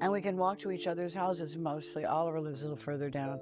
And we can walk to each other's houses mostly. Oliver lives a little further down,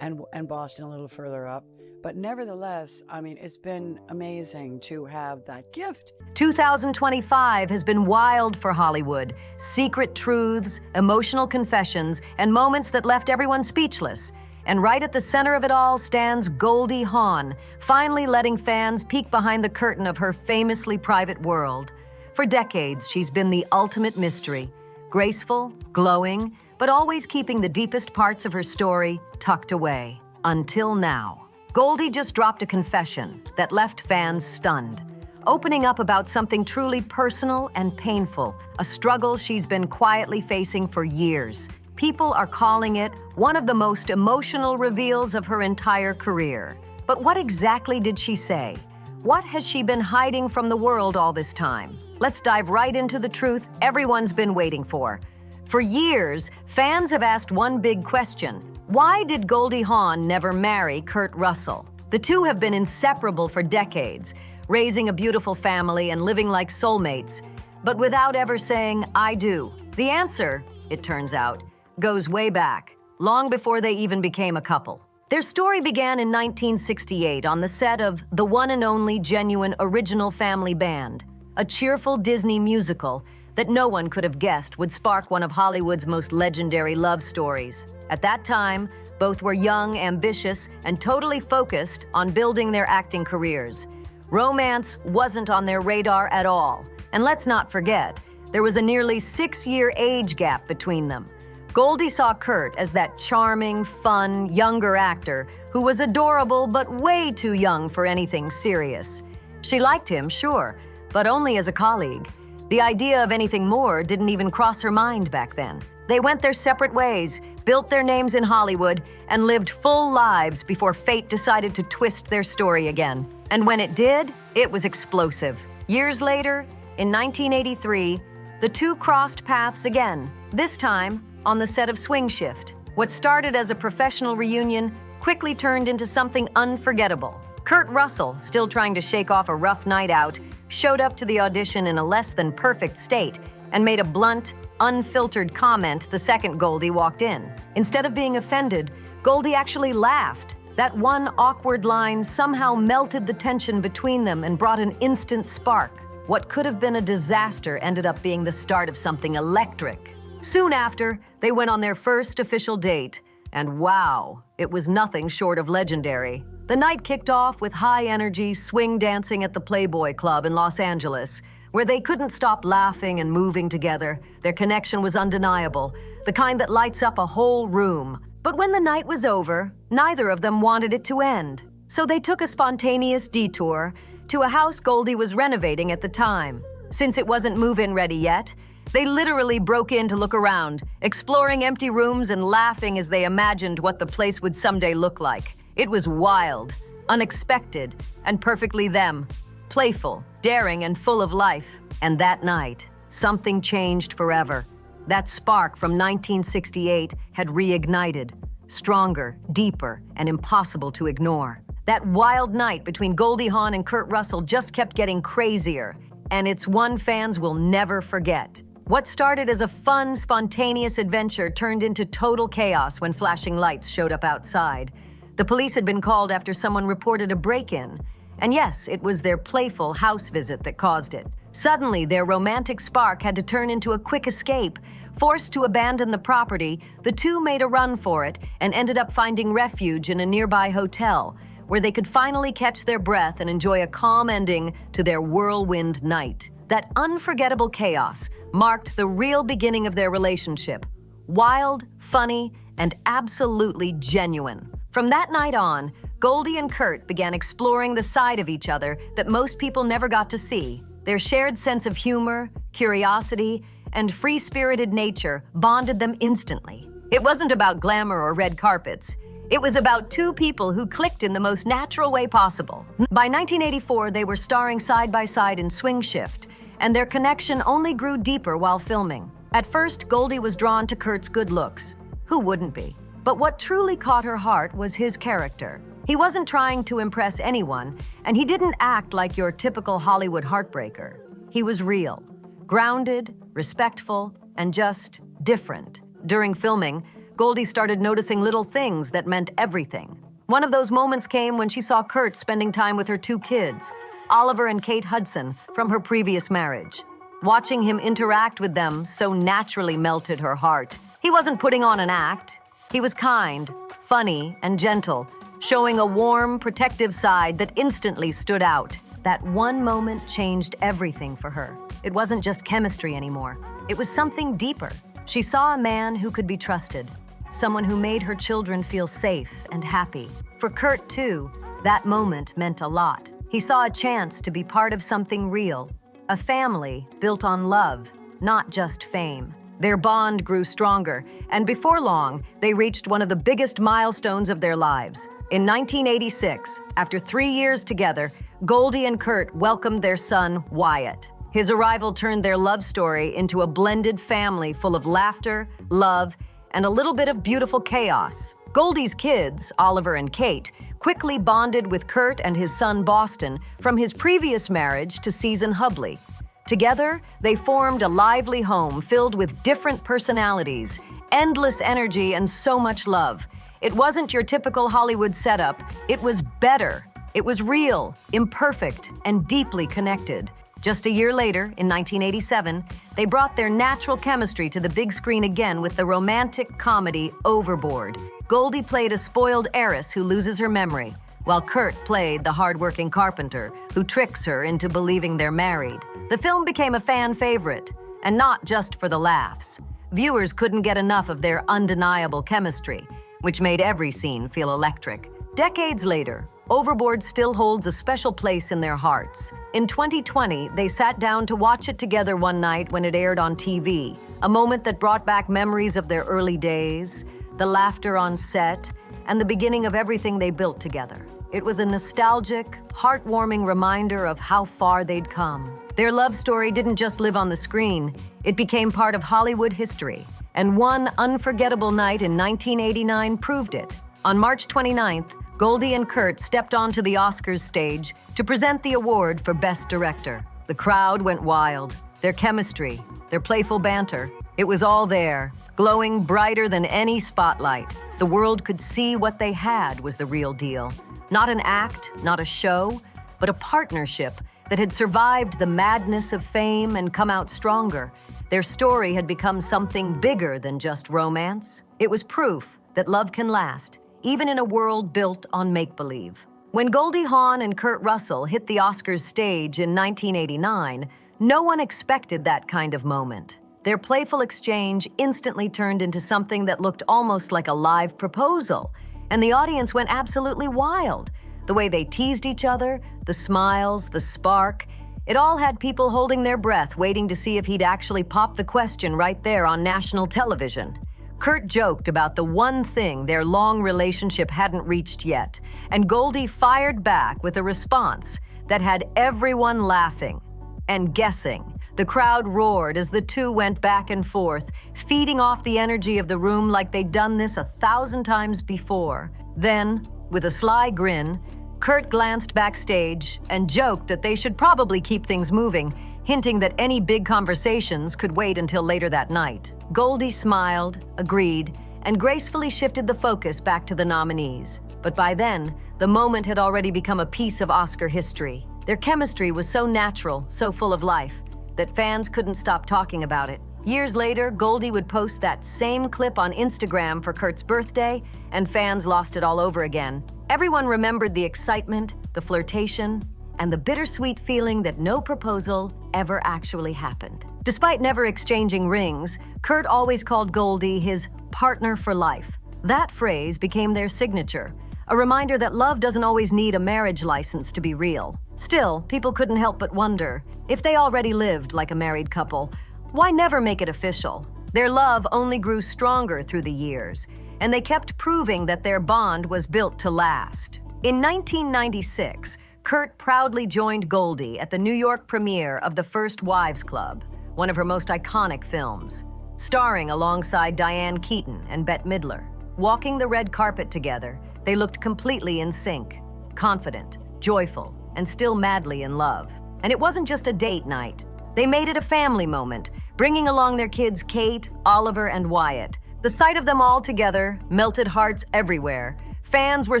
and Boston a little further up. But nevertheless, I mean, it's been amazing to have that gift. 2025 has been wild for Hollywood. Secret truths, emotional confessions, and moments that left everyone speechless. And right at the center of it all stands Goldie Hawn, finally letting fans peek behind the curtain of her famously private world. For decades, she's been the ultimate mystery. Graceful, glowing, but always keeping the deepest parts of her story tucked away. Until now. Goldie just dropped a confession that left fans stunned, opening up about something truly personal and painful, a struggle she's been quietly facing for years. People are calling it one of the most emotional reveals of her entire career. But what exactly did she say? What has she been hiding from the world all this time? Let's dive right into the truth everyone's been waiting for. For years, fans have asked one big question. Why did Goldie Hawn never marry Kurt Russell? The two have been inseparable for decades, raising a beautiful family and living like soulmates, but without ever saying, I do. The answer, it turns out, goes way back, long before they even became a couple. Their story began in 1968 on the set of The One and Only Genuine Original Family Band, a cheerful Disney musical that no one could have guessed would spark one of Hollywood's most legendary love stories. At that time, both were young, ambitious, and totally focused on building their acting careers. Romance wasn't on their radar at all. And let's not forget, there was a nearly 6-year age gap between them. Goldie saw Kurt as that charming, fun, younger actor who was adorable but way too young for anything serious. She liked him, sure, but only as a colleague. The idea of anything more didn't even cross her mind back then. They went their separate ways, built their names in Hollywood, and lived full lives before fate decided to twist their story again. And when it did, it was explosive. Years later, in 1983, the two crossed paths again, this time on the set of Swing Shift. What started as a professional reunion quickly turned into something unforgettable. Kurt Russell, still trying to shake off a rough night out, showed up to the audition in a less than perfect state and made a blunt, unfiltered comment the second Goldie walked in. Instead of being offended, Goldie actually laughed. That one awkward line somehow melted the tension between them and brought an instant spark. What could have been a disaster ended up being the start of something electric. Soon after, they went on their first official date, and wow, it was nothing short of legendary. The night kicked off with high-energy swing dancing at the Playboy Club in Los Angeles, where they couldn't stop laughing and moving together. Their connection was undeniable, the kind that lights up a whole room. But when the night was over, neither of them wanted it to end. So they took a spontaneous detour to a house Goldie was renovating at the time. Since it wasn't move-in ready yet, they literally broke in to look around, exploring empty rooms and laughing as they imagined what the place would someday look like. It was wild, unexpected, and perfectly them. Playful, daring, and full of life. And that night, something changed forever. That spark from 1968 had reignited, stronger, deeper, and impossible to ignore. That wild night between Goldie Hawn and Kurt Russell just kept getting crazier, and it's one fans will never forget. What started as a fun, spontaneous adventure turned into total chaos when flashing lights showed up outside. The police had been called after someone reported a break-in. And yes, it was their playful house visit that caused it. Suddenly, their romantic spark had to turn into a quick escape. Forced to abandon the property, the two made a run for it and ended up finding refuge in a nearby hotel, where they could finally catch their breath and enjoy a calm ending to their whirlwind night. That unforgettable chaos marked the real beginning of their relationship. Wild, funny, and absolutely genuine. From that night on, Goldie and Kurt began exploring the side of each other that most people never got to see. Their shared sense of humor, curiosity, and free-spirited nature bonded them instantly. It wasn't about glamour or red carpets. It was about two people who clicked in the most natural way possible. By 1984, they were starring side by side in Swing Shift, and their connection only grew deeper while filming. At first, Goldie was drawn to Kurt's good looks. Who wouldn't be? But what truly caught her heart was his character. He wasn't trying to impress anyone, and he didn't act like your typical Hollywood heartbreaker. He was real, grounded, respectful, and just different. During filming, Goldie started noticing little things that meant everything. One of those moments came when she saw Kurt spending time with her 2 kids, Oliver and Kate Hudson, from her previous marriage. Watching him interact with them so naturally melted her heart. He wasn't putting on an act. He was kind, funny, and gentle, showing a warm, protective side that instantly stood out. That one moment changed everything for her. It wasn't just chemistry anymore. It was something deeper. She saw a man who could be trusted, someone who made her children feel safe and happy. For Kurt, too, that moment meant a lot. He saw a chance to be part of something real, a family built on love, not just fame. Their bond grew stronger, and before long, they reached one of the biggest milestones of their lives. In 1986, after 3 years together, Goldie and Kurt welcomed their son, Wyatt. His arrival turned their love story into a blended family full of laughter, love, and a little bit of beautiful chaos. Goldie's kids, Oliver and Kate, quickly bonded with Kurt and his son Boston from his previous marriage to Season Hubley. Together, they formed a lively home filled with different personalities, endless energy, and so much love. It wasn't your typical Hollywood setup. It was better. It was real, imperfect, and deeply connected. Just a year later, in 1987, they brought their natural chemistry to the big screen again with the romantic comedy Overboard. Goldie played a spoiled heiress who loses her memory, while Kurt played the hardworking carpenter who tricks her into believing they're married. The film became a fan favorite, and not just for the laughs. Viewers couldn't get enough of their undeniable chemistry, which made every scene feel electric. Decades later, Overboard still holds a special place in their hearts. In 2020, they sat down to watch it together one night when it aired on TV, a moment that brought back memories of their early days, the laughter on set, and the beginning of everything they built together. It was a nostalgic, heartwarming reminder of how far they'd come. Their love story didn't just live on the screen, it became part of Hollywood history. And one unforgettable night in 1989 proved it. On March 29th, Goldie and Kurt stepped onto the Oscars stage to present the award for Best Director. The crowd went wild. Their chemistry, their playful banter, it was all there, glowing brighter than any spotlight. The world could see what they had was the real deal. Not an act, not a show, but a partnership that had survived the madness of fame and come out stronger. Their story had become something bigger than just romance. It was proof that love can last, even in a world built on make-believe. When Goldie Hawn and Kurt Russell hit the Oscars stage in 1989, no one expected that kind of moment. Their playful exchange instantly turned into something that looked almost like a live proposal, and the audience went absolutely wild. The way they teased each other, the smiles, the spark, it all had people holding their breath, waiting to see if he'd actually pop the question right there on national television. Kurt joked about the one thing their long relationship hadn't reached yet, and Goldie fired back with a response that had everyone laughing and guessing. The crowd roared as the two went back and forth, feeding off the energy of the room like they'd done this 1,000 times before. Then, with a sly grin, Kurt glanced backstage and joked that they should probably keep things moving, hinting that any big conversations could wait until later that night. Goldie smiled, agreed, and gracefully shifted the focus back to the nominees. But by then, the moment had already become a piece of Oscar history. Their chemistry was so natural, so full of life, that fans couldn't stop talking about it. Years later, Goldie would post that same clip on Instagram for Kurt's birthday, and fans lost it all over again. Everyone remembered the excitement, the flirtation, and the bittersweet feeling that no proposal ever actually happened. Despite never exchanging rings, Kurt always called Goldie his partner for life. That phrase became their signature, a reminder that love doesn't always need a marriage license to be real. Still, people couldn't help but wonder, if they already lived like a married couple, why never make it official? Their love only grew stronger through the years, and they kept proving that their bond was built to last. In 1996, Kurt proudly joined Goldie at the New York premiere of The First Wives Club, one of her most iconic films, starring alongside Diane Keaton and Bette Midler. Walking the red carpet together, they looked completely in sync, confident, joyful, and still madly in love. And it wasn't just a date night. They made it a family moment, bringing along their kids Kate, Oliver, and Wyatt. The sight of them all together melted hearts everywhere. Fans were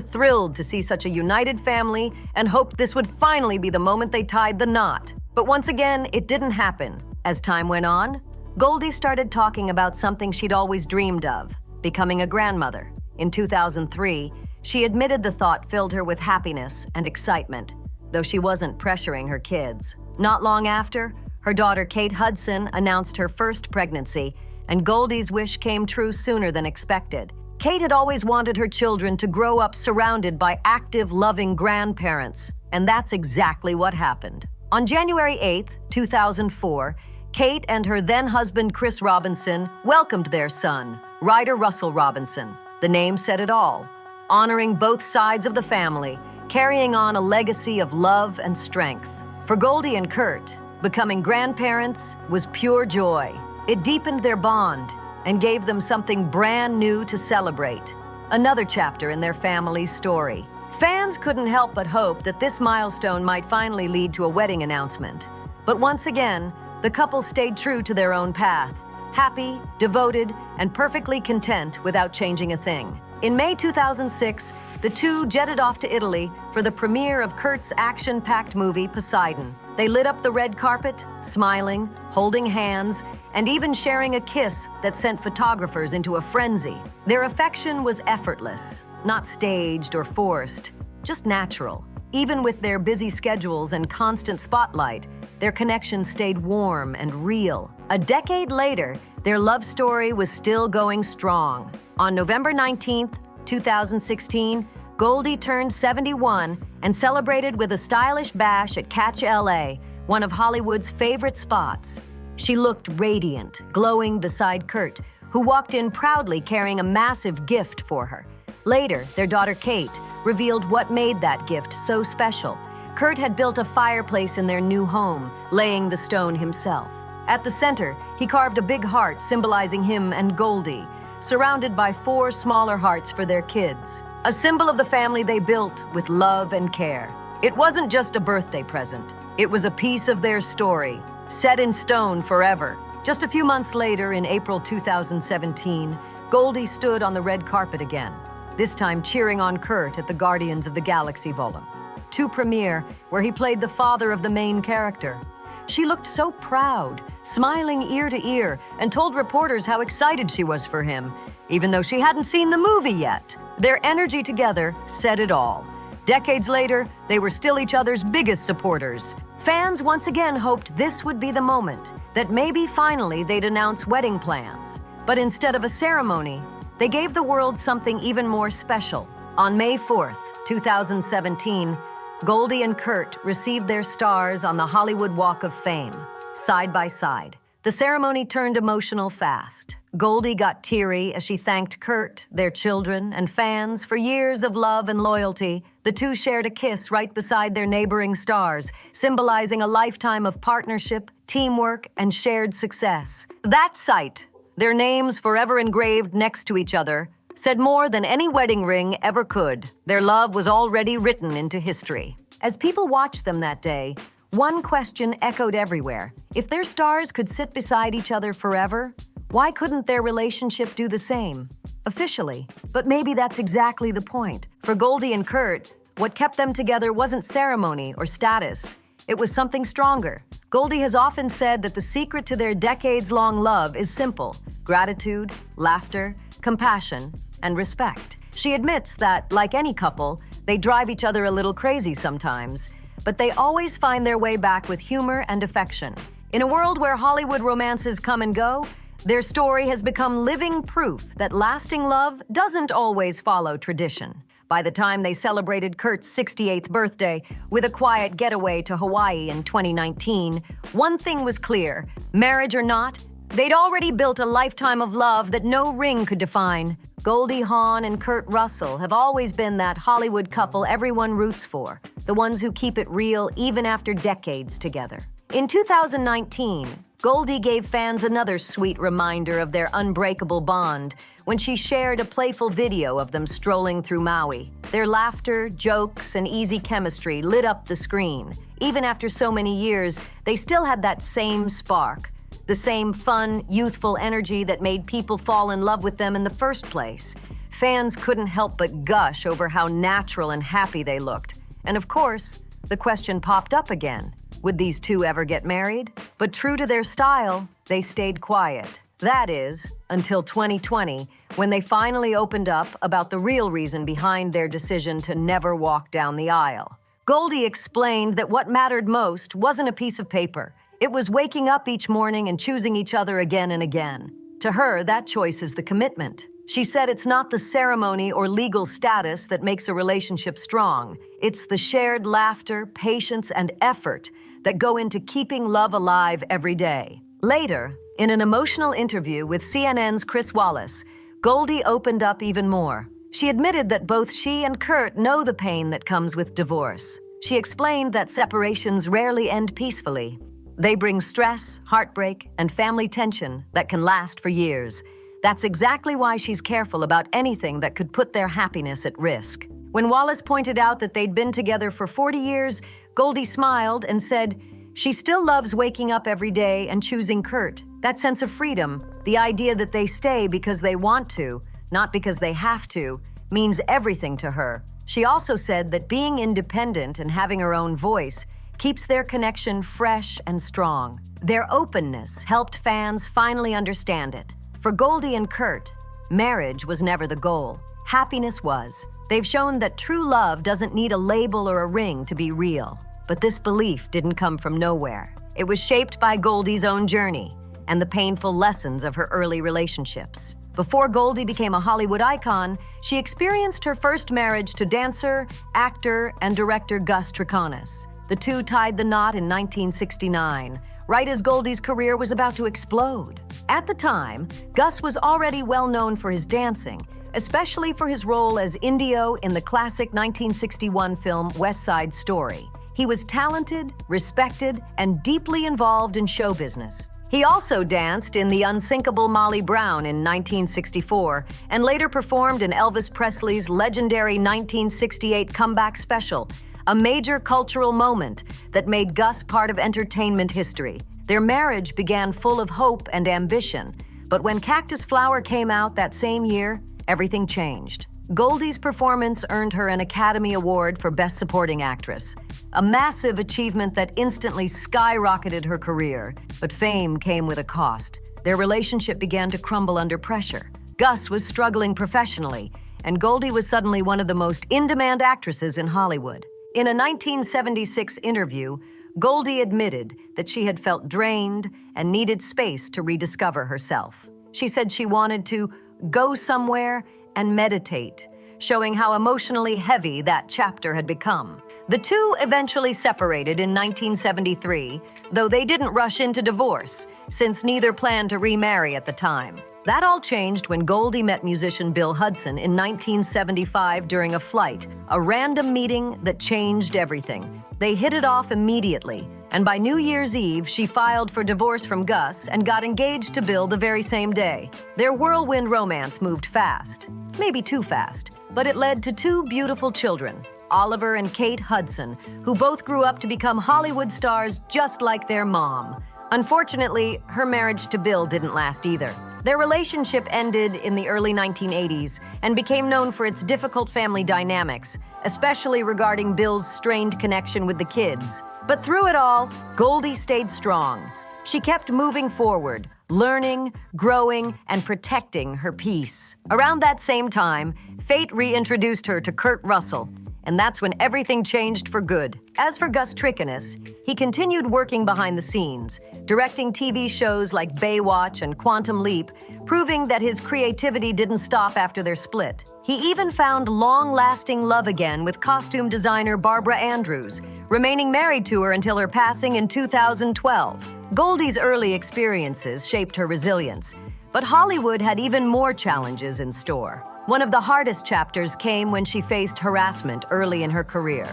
thrilled to see such a united family and hoped this would finally be the moment they tied the knot. But once again, it didn't happen. As time went on, Goldie started talking about something she'd always dreamed of, becoming a grandmother. In 2003, she admitted the thought filled her with happiness and excitement, though she wasn't pressuring her kids. Not long after, her daughter Kate Hudson announced her first pregnancy, and Goldie's wish came true sooner than expected. Kate had always wanted her children to grow up surrounded by active, loving grandparents, and that's exactly what happened. On January 8, 2004, Kate and her then-husband Chris Robinson welcomed their son, Ryder Russell Robinson. The name said it all, honoring both sides of the family, carrying on a legacy of love and strength. For Goldie and Kurt, becoming grandparents was pure joy. It deepened their bond and gave them something brand new to celebrate, another chapter in their family's story. Fans couldn't help but hope that this milestone might finally lead to a wedding announcement. But once again, the couple stayed true to their own path, happy, devoted, and perfectly content without changing a thing. In May 2006, the two jetted off to Italy for the premiere of Kurt's action-packed movie, Poseidon. They lit up the red carpet, smiling, holding hands, and even sharing a kiss that sent photographers into a frenzy. Their affection was effortless, not staged or forced, just natural. Even with their busy schedules and constant spotlight, their connection stayed warm and real. A decade later, their love story was still going strong. On November 19th, 2016, Goldie turned 71 and celebrated with a stylish bash at Catch LA, one of Hollywood's favorite spots. She looked radiant, glowing beside Kurt, who walked in proudly carrying a massive gift for her. Later, their daughter Kate revealed what made that gift so special. Kurt had built a fireplace in their new home, laying the stone himself. At the center, he carved a big heart symbolizing him and Goldie, surrounded by 4 smaller hearts for their kids, a symbol of the family they built with love and care. It wasn't just a birthday present. It was a piece of their story, set in stone forever. Just a few months later, in April 2017, Goldie stood on the red carpet again, this time cheering on Kurt at the Guardians of the Galaxy volume 2 premiere, where he played the father of the main character. She looked so proud, smiling ear to ear, and told reporters how excited she was for him, even though she hadn't seen the movie yet. Their energy together said it all. Decades later, they were still each other's biggest supporters. Fans once again hoped this would be the moment, that maybe finally they'd announce wedding plans. But instead of a ceremony, they gave the world something even more special. On May 4th, 2017, Goldie and Kurt received their stars on the Hollywood Walk of Fame, side by side. The ceremony turned emotional fast. Goldie got teary as she thanked Kurt, their children, and fans for years of love and loyalty. The two shared a kiss right beside their neighboring stars, symbolizing a lifetime of partnership, teamwork, and shared success. That sight, their names forever engraved next to each other, said more than any wedding ring ever could. Their love was already written into history. As people watched them that day, one question echoed everywhere. If their stars could sit beside each other forever, why couldn't their relationship do the same? Officially. But maybe that's exactly the point. For Goldie and Kurt, what kept them together wasn't ceremony or status. It was something stronger. Goldie has often said that the secret to their decades-long love is simple: gratitude, laughter, compassion, and respect. She admits that, like any couple, they drive each other a little crazy sometimes, but they always find their way back with humor and affection. In a world where Hollywood romances come and go, their story has become living proof that lasting love doesn't always follow tradition. By the time they celebrated Kurt's 68th birthday with a quiet getaway to Hawaii in 2019, one thing was clear: marriage or not, they'd already built a lifetime of love that no ring could define. Goldie Hawn and Kurt Russell have always been that Hollywood couple everyone roots for, the ones who keep it real even after decades together. In 2019, Goldie gave fans another sweet reminder of their unbreakable bond when she shared a playful video of them strolling through Maui. Their laughter, jokes, and easy chemistry lit up the screen. Even after so many years, they still had that same spark, the same fun, youthful energy that made people fall in love with them in the first place. Fans couldn't help but gush over how natural and happy they looked. And of course, the question popped up again. Would these two ever get married? But true to their style, they stayed quiet. That is, until 2020, when they finally opened up about the real reason behind their decision to never walk down the aisle. Goldie explained that what mattered most wasn't a piece of paper. It was waking up each morning and choosing each other again and again. To her, that choice is the commitment. She said it's not the ceremony or legal status that makes a relationship strong. It's the shared laughter, patience, and effort that go into keeping love alive every day. Later, in an emotional interview with CNN's Chris Wallace, Goldie opened up even more. She admitted that both she and Kurt know the pain that comes with divorce. She explained that separations rarely end peacefully. They bring stress, heartbreak, and family tension that can last for years. That's exactly why she's careful about anything that could put their happiness at risk. When Wallace pointed out that they'd been together for 40 years, Goldie smiled and said, she still loves waking up every day and choosing Kurt. That sense of freedom, the idea that they stay because they want to, not because they have to, means everything to her. She also said that being independent and having her own voice keeps their connection fresh and strong. Their openness helped fans finally understand it. For Goldie and Kurt, marriage was never the goal. Happiness was. They've shown that true love doesn't need a label or a ring to be real. But this belief didn't come from nowhere. It was shaped by Goldie's own journey and the painful lessons of her early relationships. Before Goldie became a Hollywood icon, she experienced her first marriage to dancer, actor, and director Gus Triconis. The two tied the knot in 1969, right as Goldie's career was about to explode. At the time, Gus was already well known for his dancing, especially for his role as Indio in the classic 1961 film West Side Story. He was talented, respected, and deeply involved in show business. He also danced in The Unsinkable Molly Brown in 1964 and later performed in Elvis Presley's legendary 1968 comeback special, a major cultural moment that made Gus part of entertainment history. Their marriage began full of hope and ambition, but when Cactus Flower came out that same year, everything changed. Goldie's performance earned her an Academy Award for Best Supporting Actress, a massive achievement that instantly skyrocketed her career. But fame came with a cost. Their relationship began to crumble under pressure. Gus was struggling professionally, and Goldie was suddenly one of the most in-demand actresses in Hollywood. In a 1976 interview, Goldie admitted that she had felt drained and needed space to rediscover herself. She said she wanted to go somewhere and meditate, showing how emotionally heavy that chapter had become. The two eventually separated in 1973, though they didn't rush into divorce, since neither planned to remarry at the time. That all changed when Goldie met musician Bill Hudson in 1975 during a flight, a random meeting that changed everything. They hit it off immediately, and by New Year's Eve, she filed for divorce from Gus and got engaged to Bill the very same day. Their whirlwind romance moved fast, maybe too fast, but it led to two beautiful children, Oliver and Kate Hudson, who both grew up to become Hollywood stars just like their mom. Unfortunately, her marriage to Bill didn't last either. Their relationship ended in the early 1980s and became known for its difficult family dynamics, especially regarding Bill's strained connection with the kids. But through it all, Goldie stayed strong. She kept moving forward, learning, growing, and protecting her peace. Around that same time, fate reintroduced her to Kurt Russell, and that's when everything changed for good. As for Gus Triconis, he continued working behind the scenes, directing TV shows like Baywatch and Quantum Leap, proving that his creativity didn't stop after their split. He even found long-lasting love again with costume designer Barbara Andrews, remaining married to her until her passing in 2012. Goldie's early experiences shaped her resilience, but Hollywood had even more challenges in store. One of the hardest chapters came when she faced harassment early in her career,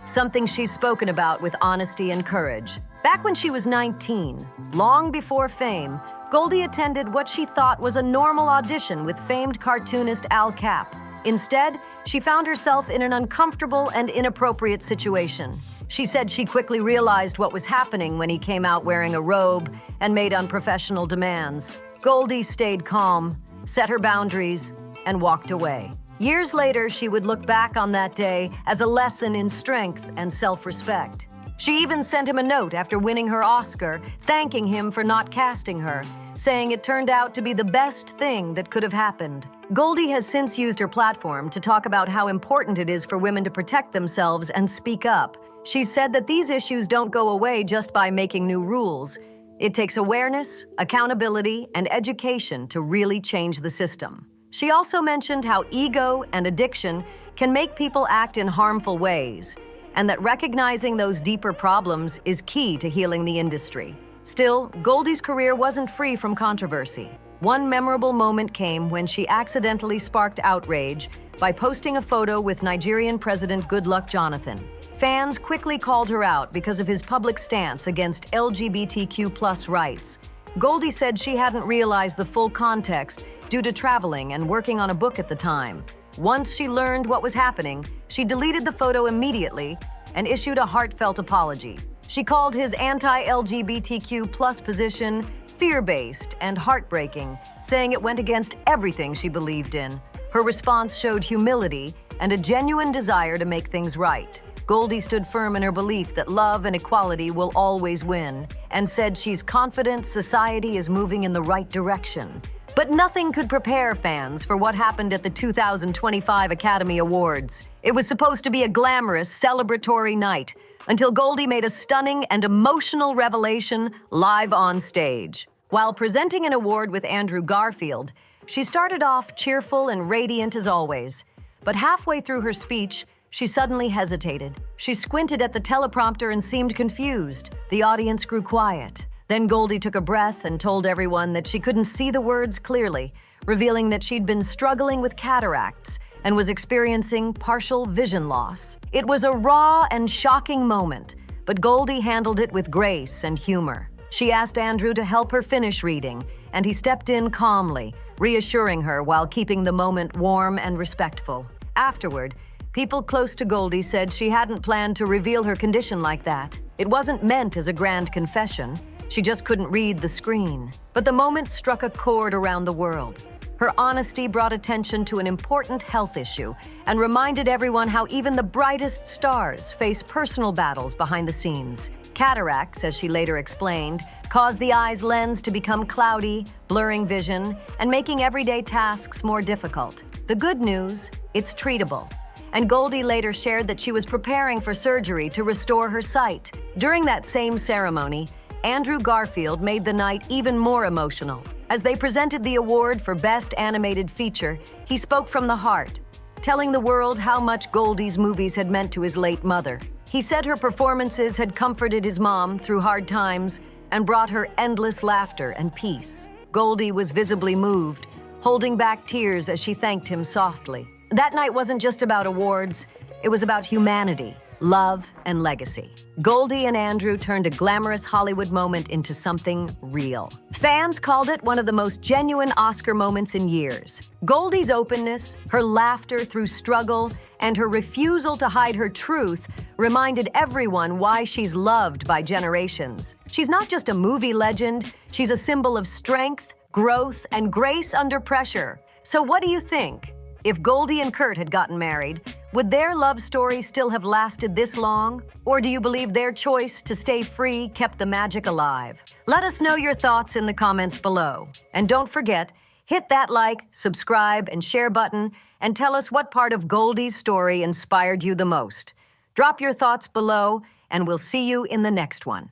something she's spoken about with honesty and courage. Back when she was 19, long before fame, Goldie attended what she thought was a normal audition with famed cartoonist Al Cap. Instead, she found herself in an uncomfortable and inappropriate situation. She said she quickly realized what was happening when he came out wearing a robe and made unprofessional demands. Goldie stayed calm, set her boundaries, and walked away. Years later, she would look back on that day as a lesson in strength and self-respect. She even sent him a note after winning her Oscar, thanking him for not casting her, saying it turned out to be the best thing that could have happened. Goldie has since used her platform to talk about how important it is for women to protect themselves and speak up. She said that these issues don't go away just by making new rules. It takes awareness, accountability, and education to really change the system. She also mentioned how ego and addiction can make people act in harmful ways, and that recognizing those deeper problems is key to healing the industry. Still, Goldie's career wasn't free from controversy. One memorable moment came when she accidentally sparked outrage by posting a photo with Nigerian President Goodluck Jonathan. Fans quickly called her out because of his public stance against LGBTQ+ rights. Goldie said she hadn't realized the full context due to traveling and working on a book at the time. Once she learned what was happening, she deleted the photo immediately and issued a heartfelt apology. She called his anti-LGBTQ+ position fear-based and heartbreaking, saying it went against everything she believed in. Her response showed humility and a genuine desire to make things right. Goldie stood firm in her belief that love and equality will always win, and said she's confident society is moving in the right direction. But nothing could prepare fans for what happened at the 2025 Academy Awards. It was supposed to be a glamorous, celebratory night, until Goldie made a stunning and emotional revelation live on stage. While presenting an award with Andrew Garfield, she started off cheerful and radiant as always. But halfway through her speech, she suddenly hesitated. She squinted at the teleprompter and seemed confused. The audience grew quiet. Then Goldie took a breath and told everyone that she couldn't see the words clearly, revealing that she'd been struggling with cataracts and was experiencing partial vision loss. It was a raw and shocking moment, but Goldie handled it with grace and humor. She asked Andrew to help her finish reading, and he stepped in calmly, reassuring her while keeping the moment warm and respectful. Afterward, people close to Goldie said she hadn't planned to reveal her condition like that. It wasn't meant as a grand confession. She just couldn't read the screen. But the moment struck a chord around the world. Her honesty brought attention to an important health issue and reminded everyone how even the brightest stars face personal battles behind the scenes. Cataracts, as she later explained, cause the eye's lens to become cloudy, blurring vision, and making everyday tasks more difficult. The good news, it's treatable. And Goldie later shared that she was preparing for surgery to restore her sight. During that same ceremony, Andrew Garfield made the night even more emotional. As they presented the award for Best Animated Feature, he spoke from the heart, telling the world how much Goldie's movies had meant to his late mother. He said her performances had comforted his mom through hard times and brought her endless laughter and peace. Goldie was visibly moved, holding back tears as she thanked him softly. That night wasn't just about awards, it was about humanity, love, and legacy. Goldie and Andrew turned a glamorous Hollywood moment into something real. Fans called it one of the most genuine Oscar moments in years. Goldie's openness, her laughter through struggle, and her refusal to hide her truth reminded everyone why she's loved by generations. She's not just a movie legend, she's a symbol of strength, growth, and grace under pressure. So what do you think? If Goldie and Kurt had gotten married, would their love story still have lasted this long? Or do you believe their choice to stay free kept the magic alive? Let us know your thoughts in the comments below. And don't forget, hit that like, subscribe, and share button, and tell us what part of Goldie's story inspired you the most. Drop your thoughts below, and we'll see you in the next one.